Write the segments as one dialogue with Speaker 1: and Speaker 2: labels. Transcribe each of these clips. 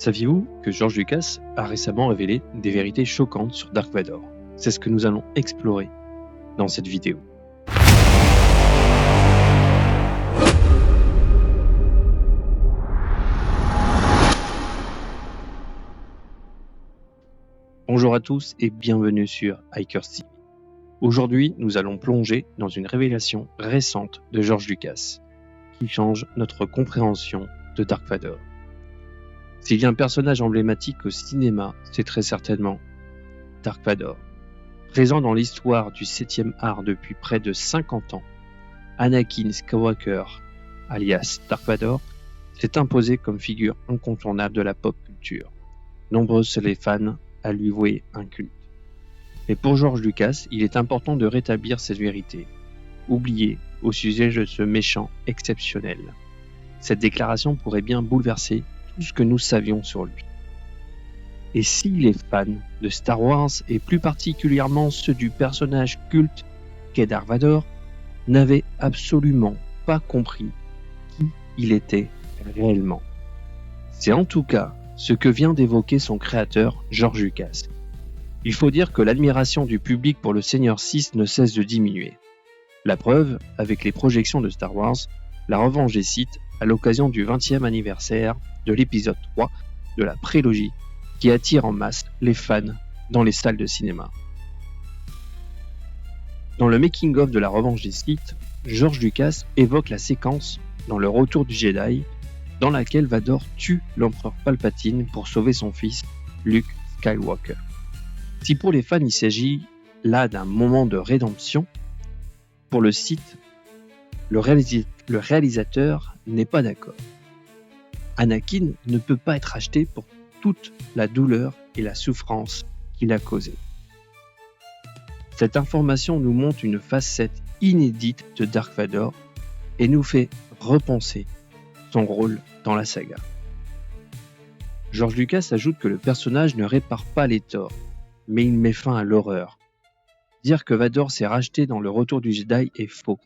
Speaker 1: Saviez-vous que George Lucas a récemment révélé des vérités choquantes sur Dark Vador? C'est ce que nous allons explorer dans cette vidéo. Bonjour à tous et bienvenue sur Hikers TV. Aujourd'hui, nous allons plonger dans une révélation récente de George Lucas qui change notre compréhension de Dark Vador. S'il y a un personnage emblématique au cinéma, c'est très certainement Dark Vador. Présent dans l'histoire du 7e art depuis près de 50 ans, Anakin Skywalker, alias Dark Vador, s'est imposé comme figure incontournable de la pop culture. Nombreux sont les fans à lui vouer un culte. Mais pour George Lucas, il est important de rétablir cette vérité, oubliée au sujet de ce méchant exceptionnel. Cette déclaration pourrait bien bouleverser tout ce que nous savions sur lui. Et si les fans de Star Wars, et plus particulièrement ceux du personnage culte qu'est Dark Vador, n'avaient absolument pas compris qui il était réellement? C'est en tout cas ce que vient d'évoquer son créateur, George Lucas. Il faut dire que l'admiration du public pour le Seigneur Sith ne cesse de diminuer. La preuve, avec les projections de Star Wars, La Revanche des Sith, à l'occasion du 20e anniversaire de l'épisode 3 de la prélogie, qui attire en masse les fans dans les salles de cinéma. Dans le making-of de La Revanche des Sith, George Lucas évoque la séquence dans Le Retour du Jedi, dans laquelle Vador tue l'empereur Palpatine pour sauver son fils, Luke Skywalker. Si pour les fans il s'agit là d'un moment de rédemption, pour le Sith, le réalisateur n'est pas d'accord. Anakin ne peut pas être acheté pour toute la douleur et la souffrance qu'il a causée. Cette information nous montre une facette inédite de Dark Vador et nous fait repenser son rôle dans la saga. George Lucas ajoute que le personnage ne répare pas les torts, mais il met fin à l'horreur. Dire que Vador s'est racheté dans Le Retour du Jedi est faux,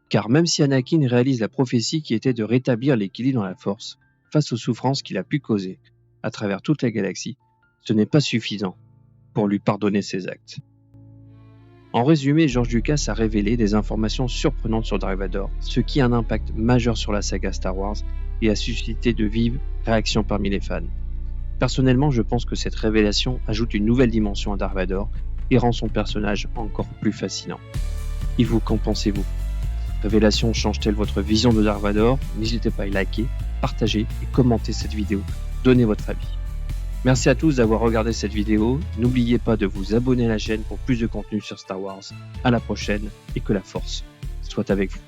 Speaker 1: car même si Anakin réalise la prophétie qui était de rétablir l'équilibre dans la Force, face aux souffrances qu'il a pu causer à travers toute la galaxie, ce n'est pas suffisant pour lui pardonner ses actes. En résumé, George Lucas a révélé des informations surprenantes sur Dark Vador, ce qui a un impact majeur sur la saga Star Wars et a suscité de vives réactions parmi les fans. Personnellement, je pense que cette révélation ajoute une nouvelle dimension à Dark Vador et rend son personnage encore plus fascinant. Et vous, qu'en pensez-vous? Révélation change-t-elle votre vision de Dark Vador? N'hésitez pas à liker, partager et commenter cette vidéo. Donnez votre avis. Merci à tous d'avoir regardé cette vidéo. N'oubliez pas de vous abonner à la chaîne pour plus de contenu sur Star Wars. À la prochaine et que la Force soit avec vous.